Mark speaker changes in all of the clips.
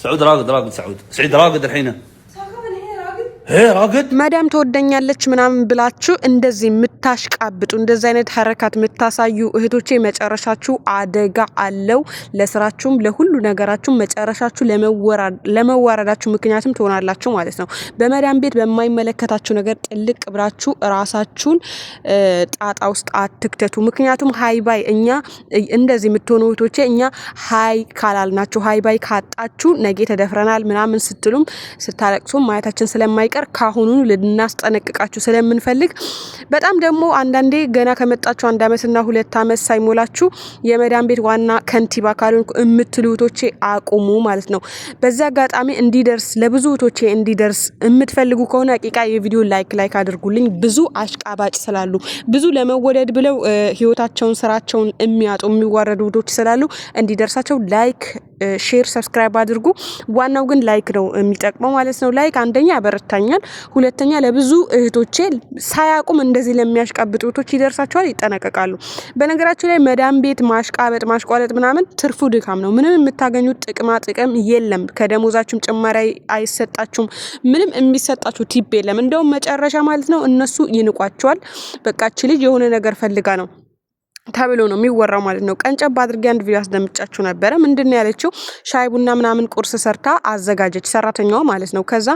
Speaker 1: سعود راقد سعيد راقد الحين هي راقد
Speaker 2: مدام ተወደኛለች ምናምን ብላችሁ እንደዚህ ምታሽቃብጡ እንደዚህ አይነት ሐረካት ምታሳዩ እህቶቼ መጨረሻችሁ አደጋ አለው ለስራችሁም ለሁሉ ነገራችሁ መጨረሻችሁ ለመዋረዳችሁ ምክንያቱም ትሆናላችሁ ማለት ነው በመዳም ቤት በማይመለከታችሁ ነገር ጥልቅ ብራችሁ ራሳችሁን ጣጣ ውስጥ አትክተቱ ምክንያቱም ሃይባይ እኛ እንደዚህ ምትሆኑ እህቶቼ እኛ ሃይ ካላልናችሁ ሃይባይ ካጣችሁ ነገ ተደፍረናል ምናምን ስትሉም ስታለቅሱ ማየታችን ስለማይ ካሁኑ ልናስጠነቅቃችሁ ስለምንፈልግ በጣም ደግሞ አንዳንዴ ገና ከመጣችሁ አንድ አመትና ሁለት አመት ሳይሞላችሁ የመዳም ቤት ዋና ከንቲባ ካሉን እምትሉቶቼ አቁሙ ማለት ነው በዛ አጋጣሚ እንዲደርስ ለብዙቶቼ እንዲደርስ እምትፈልጉ ከሆነ አቂቃ የቪዲዮ ላይክ አድርጉልኝ ብዙ አሽቃባጭ ስላሉ ብዙ ለመወደድ ብለው ህይወታቸውን ስራቸውን የሚያጡ የሚዋረዱ ውዶች ስላሉ እንዲደርሳቸው ላይክ ሼር ሰብስክራይብ አድርጉ ዋናው ግን ላይክ ነው የሚጠቅመው ማለት ነው ላይክ አንደኛ ያበረታኛል ሁለተኛ ለብዙ እህቶቼ ሳያቁም እንደዚህ ለሚያሽቃብጡ እህቶች ይደርሳቸዋል ይጠነቀቃሉ በነገራችሁ ላይ መዳም ቤት ማሽቋለጥ ምናምን ትርፉ ድካም ነው ምንም የምታገኙት ጥቅም የለም ከደሞዛችሁም ጭማሪ አይሰጣችሁም ምንም የሚሰጣችሁ ቲፕ የለም እንደው መጨረሻ ማለት ነው እነሱ ይንቋቸዋል በቃች ልጅ የሆነ ነገር ፈልጋ ነው ታብሎ ነው የሚወራው ማለት ነው ቀንጨብ አድርጌ አንድ ቪዲዮ አስደምጫችሁ ነበር ምንድነው ያለችው ሻይ ቡና ምናምን ቁርስ ሰርታ አዘጋጀች ሰራተኛዋ ማለት ነው ከዛ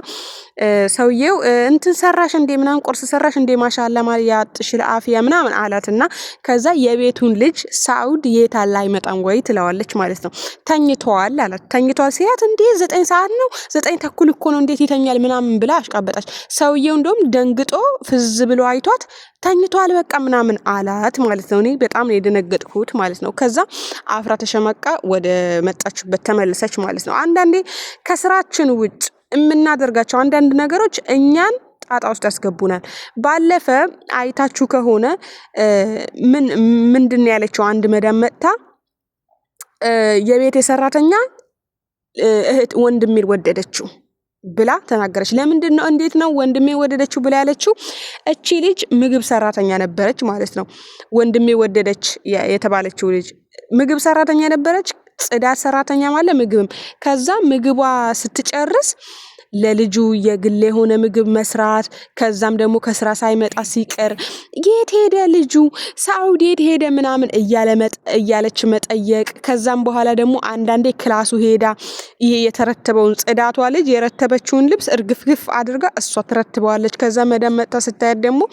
Speaker 2: ሰውየው እንትን ሰራሽ እንደ ምናምን ቁርስ ሰራሽ እንደ ማሻአላ ማለት ያጥሽል አፊያ ምናምን አላትና ከዛ የቤቱን ልጅ ሳውድ የታላ አይመጣም ወይ ትለዋለች ማለት ነው ተኝቷል አላት ተኝቷል ሲያት እንዴ 9 ሰዓት ነው 9 ተኩል እኮ ነው እንዴት ይተኛል ምናምን ብላ አሽቃበጣች ሰውየው እንደውም ደንግጦ ፍዝ ብሎ አይቷት ተኝቷል በቃ ምናምን አላት ማለት ነው እኔ በጣም የደነገጥኩት ማለት ነው ከዛ አፍራ ተሸመቃ ወደ መጣችበት ተመለሰች ማለት ነው አንዳንዴ ከስራችን ውጭ እናደርጋቸው አንዳንድ ነገሮች እኛን ጣጣ ውስጥ ያስገቡናል ባለፈ አይታችሁ ከሆነ ምንድነው ያለችው አንድ መዳም መጣ የቤት ሰራተኛ እህት ወንድሜ ወደደችው ብላ ተናገረች ለምንድነው እንዴት ነው ወንድሜ ወደደችው ብላ ያለችው እቺ ልጅ ምግብ ሰራተኛ ነበረች ማለት ነው ወንድሜ ወደደች የተባለችው ልጅ ምግብ ሰራተኛ ነበረች ጽዳት ሰራተኛ ማለት ምግብም ከዛ ምግቧ ስትጨርስ ለልጁ የግል የሆነ ምግብ መስራት ከዛም ደግሞ ከስራ ሳይመጣ ሲቀር የት ሄደ ልጁ ሳውዲ የት ሄደ ምናምን እያለች መጠየቅ ከዛም በኋላ ደግሞ አንዳንዴ ክላሱ ሄዳ ይሄ የተረተበውን ጽዳቷ ልጅ የረተበችውን ልብስ እርግፍግፍ አድርጋ እሷ ተረትበዋለች ከዛ መዳም መጣ ስታያት ደግሞ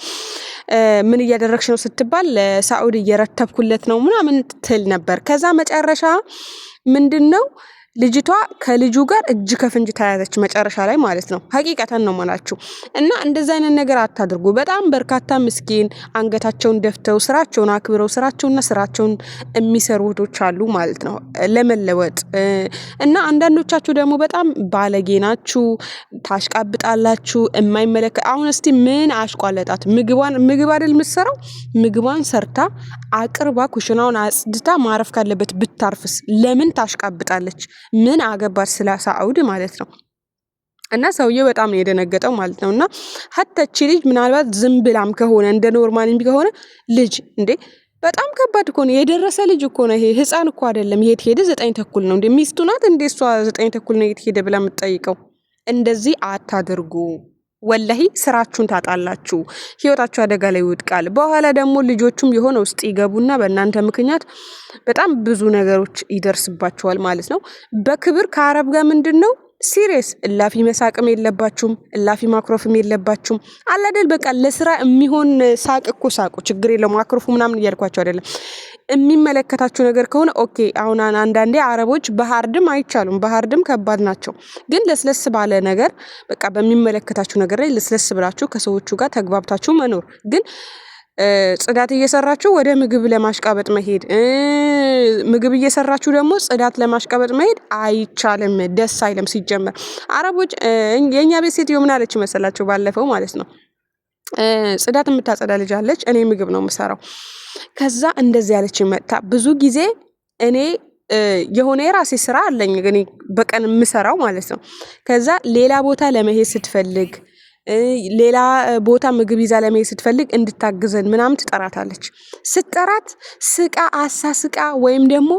Speaker 2: ምን እያደረግሽ ነው ስትባል ሳውዲ እየረተብኩለት ነው ምናምን ትል ነበር ከዛ መጨረሻ ምንድነው ልጅቷ ከልጁ ጋር እጅ ከፍንጅ ተያዘች መጨረሻ ላይ ማለት ነው ሐቂቀተን ነው ማለት እና እንደዛ አይነት ነገር አታድርጉ በጣም በርካታ ምስኪን አንገታቸውን ደፍተው ስራቸውን አክብረው ስራቸውን የሚሰሩ ወዶች አሉ ማለት ነው ለመለወጥ እና አንዳንዶቻችሁ ደግሞ በጣም ባለጌ ናችሁ ታሽቃብጣላችሁ የማይመለከ አሁን እስቲ ምን አሽቋለጣት ምግብ አይደል ምትሰራው ምግቧን ሰርታ አቅርባ ኩሽናውን አጽድታ ማረፍ ካለበት ብታርፍስ ለምን ታሽቃብጣለች ምን አገባር ስለ ሳውዲ ማለት ነው እና ሰውየው በጣም ነው የደነገጠው ማለት ነውና ሀተች ልጅ ምናልባት ዝም ብላም ከሆነ እንደ ኖርማልም ቢሆን ልጅ እንዴ በጣም ከባድ እኮ ነው የደረሰ ልጅ እኮ ነው ይሄ ህፃን እኮ አይደለም የት ሄደ 9 ተኩል ነው እንደ ሚስቱ ናት እንደ እሷ 9 ተኩል ነው የት ሄደ ብላ የምትጠይቀው እንደዚህ አታድርጉ ወላሂ ስራችሁን ታጣላችሁ ህይወታችሁ አደጋ ላይ ይወድቃል በኋላ ደግሞ ልጆቹም የሆነ ውስጥ ይገቡና በእናንተ ምክንያት በጣም ብዙ ነገሮች ይደርስባቸዋል ማለት ነው በክብር ከአረብ ጋር ምንድነው ሲሪየስ እላፊ መሳቅም የለባችሁም እላፊ ማክሮፍም የለባችሁም አላደል በቃ ለስራ የሚሆን ሳቅ እኮ ሳቁ ችግር የለውም ማክሮፉ ምናምን እያልኳቸው አይደለም የሚመለከታችሁ ነገር ከሆነ ኦኬ አሁን አንዳንዴ አረቦች በሃርድም አይቻሉም በሃርድም ከባድ ናቸው ግን ለስለስ ባለ ነገር በቃ በሚመለከታችሁ ነገር ላይ ለስለስ ብላችሁ ከሰዎቹ ጋር ተግባብታችሁ መኖር ግን ጽዳት እየሰራችሁ ወደ ምግብ ለማሽቃበጥ መሄድ ምግብ እየሰራችሁ ደግሞ ጽዳት ለማሽቃበጥ መሄድ አይቻልም ደስ አይልም ሲጀመር አረቦች የኛ ቤት ሴትዮ ምን አለች መሰላችሁ ባለፈው ማለት ነው ጽዳት የምታጸዳ ልጅ አለች እኔ ምግብ ነው የምሰራው ከዛ እንደዚህ ያለች መጣ ብዙ ጊዜ እኔ የሆነ የራሴ ስራ አለኝ ግን በቀን የምሰራው ማለት ነው ከዛ ሌላ ቦታ ለመሄድ ስትፈልግ ሌላ ቦታ ምግብ ይዛ ለመሄድ ስትፈልግ እንድታግዘን ምናምን ትጠራታለች ስትጠራት ስቃ አሳስቃ ወይም ደግሞ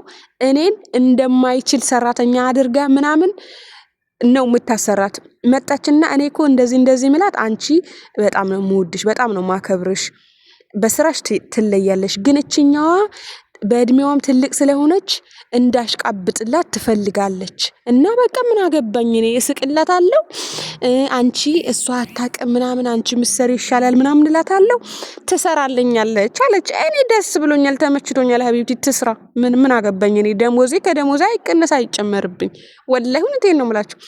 Speaker 2: እኔን እንደማይችል ሰራተኛ አድርጋ ምናምን ነው የምታሰራት። መጣችና እኔ እኮ እንደዚህ ምላት አንቺ በጣም ነው የምወድሽ፣ በጣም ነው ማከብርሽ፣ በስራሽ ትለያለሽ፣ ግን እችኛዋ በእድሜዋም ትልቅ ስለሆነች እንዳሽቃብጥላት ትፈልጋለች እና በቃ ምን አገባኝ እኔ እስቅላታለሁ። አንቺ እሷ አታውቅም ምናምን አንቺ ምሰሪ ይሻላል ምናምን እላታለሁ። ትሰራለኛለች አለች። እኔ ደስ ብሎኛል፣ ተመችቶኛል። ሀቢብቲ ትስራ፣ ምን አገባኝ እኔ ደሞዜ ከደሞዜ አይቀነስ አይጨመርብኝ። ወላሂ እውነቴን ነው የምላችሁ።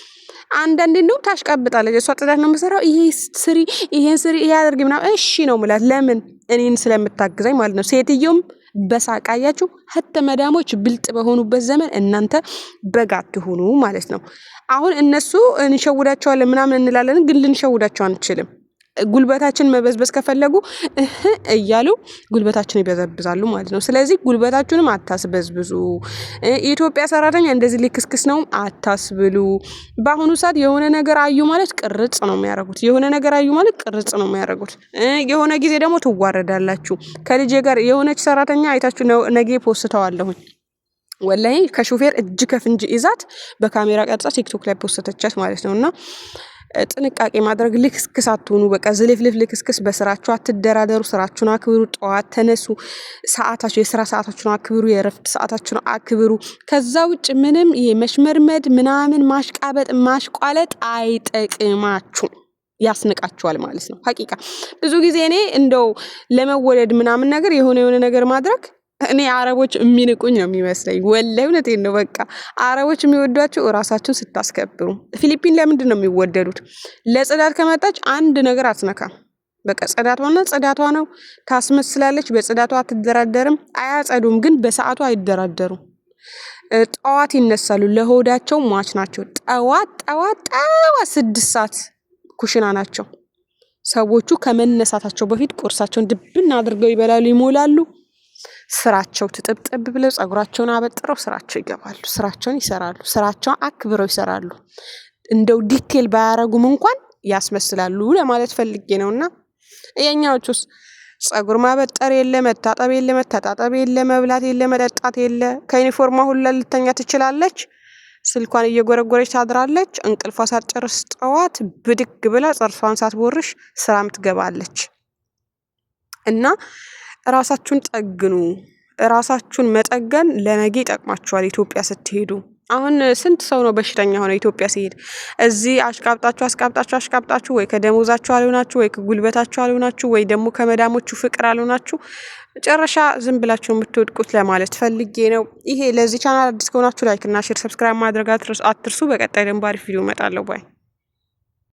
Speaker 2: አንዳንዴ እንደውም ታሽቃብጣለች። እሷ ጽዳት ነው የምሰራው፣ ይሄን ስሪ ይሄ አድርጊ ምናምን እሺ ነው የምላት። ለምን እኔን ስለምታግዛኝ ማለት ነው። ሴትየውም በሳቃያችሁ ሀተ መዳሞች ብልጥ በሆኑበት ዘመን እናንተ በግ አትሁኑ ማለት ነው። አሁን እነሱ እንሸውዳቸዋለን ምናምን እንላለን፣ ግን ልንሸውዳቸው አንችልም። ጉልበታችን መበዝበዝ ከፈለጉ እያሉ ጉልበታችን ይበዘብዛሉ ማለት ነው። ስለዚህ ጉልበታችሁንም አታስበዝብዙ። የኢትዮጵያ ሰራተኛ እንደዚህ ሊክስክስ ነው አታስብሉ። በአሁኑ ሰዓት የሆነ ነገር አዩ ማለት ቅርጽ ነው የሚያደርጉት። የሆነ ጊዜ ደግሞ ትዋረዳላችሁ። ከልጄ ጋር የሆነች ሰራተኛ አይታችሁ ነገ ፖስተዋለሁኝ። ወላሂ ከሹፌር እጅ ከፍንጅ ይዛት በካሜራ ቀርጻ ቲክቶክ ላይ ፖስተቻት ማለት ነውና ጥንቃቄ ማድረግ። ልክስክስ አትሆኑ። በቃ ዝልፍልፍ ልክስክስ በስራችሁ አትደራደሩ። ስራችሁን አክብሩ። ጠዋት ተነሱ። የስራ ሰዓታችሁን አክብሩ። የእረፍት ሰዓታችሁን አክብሩ። ከዛ ውጭ ምንም ይሄ መሽመርመድ ምናምን ማሽቃበጥ ማሽቋለጥ አይጠቅማችሁም፣ ያስንቃችኋል ማለት ነው። ሀቂቃ ብዙ ጊዜ እኔ እንደው ለመወለድ ምናምን ነገር የሆነ ነገር ማድረግ እኔ አረቦች የሚንቁኝ ነው የሚመስለኝ። ወላሂ እውነቴን ነው። በቃ አረቦች የሚወዷቸው እራሳቸውን ስታስከብሩ። ፊሊፒን ለምንድን ነው የሚወደዱት? ለጽዳት ከመጣች አንድ ነገር አትነካም። በቃ ጽዳቷ ነው። ታስመስላለች። በጽዳቷ አትደራደርም። አያጸዱም፣ ግን በሰዓቱ አይደራደሩም። ጠዋት ይነሳሉ። ለሆዳቸው ሟች ናቸው። ጠዋት 6 ሰዓት ኩሽና ናቸው። ሰዎቹ ከመነሳታቸው በፊት ቁርሳቸውን ድብን አድርገው ይበላሉ፣ ይሞላሉ። ስራቸው ትጥብጥብ ብለው ጸጉራቸውን አበጥረው ስራቸው ይገባሉ። ስራቸውን ይሰራሉ። ስራቸውን አክብረው ይሰራሉ። እንደው ዲቴል ባያረጉም እንኳን ያስመስላሉ ለማለት ፈልጌ ነውና የኛዎቹስ ጸጉር ማበጠር የለ፣ መታጠብ የለ፣ መታጣጠብ የለ፣ መብላት የለ፣ መጠጣት የለ። ከዩኒፎርማ ሁላ ልተኛ ትችላለች። ስልኳን እየጎረጎረች ታድራለች። እንቅልፏ ሳትጨርስ ጠዋት ብድግ ብላ ጽርሷን ሳትቦርሽ ስራም ትገባለች። እና ራሳችሁን ጠግኑ። ራሳችሁን መጠገን ለነገ ይጠቅማችኋል። ኢትዮጵያ ስትሄዱ አሁን ስንት ሰው ነው በሽተኛ ሆነ ኢትዮጵያ ሲሄድ? እዚህ አሽቃብጣችሁ ወይ ከደሞዛችሁ አልሆናችሁ፣ ወይ ከጉልበታችሁ አልሆናችሁ፣ ወይ ደግሞ ከመዳሞቹ ፍቅር አልሆናችሁ መጨረሻ ዝም ብላችሁ የምትወድቁት ለማለት ፈልጌ ነው። ይሄ ለዚህ ቻናል አዲስ ከሆናችሁ ላይክ እና ሼር፣ ሰብስክራይብ ማድረግ አትርሱ። በቀጣይ ደግሞ አሪፍ ቪዲዮ እመጣለሁ። ባይ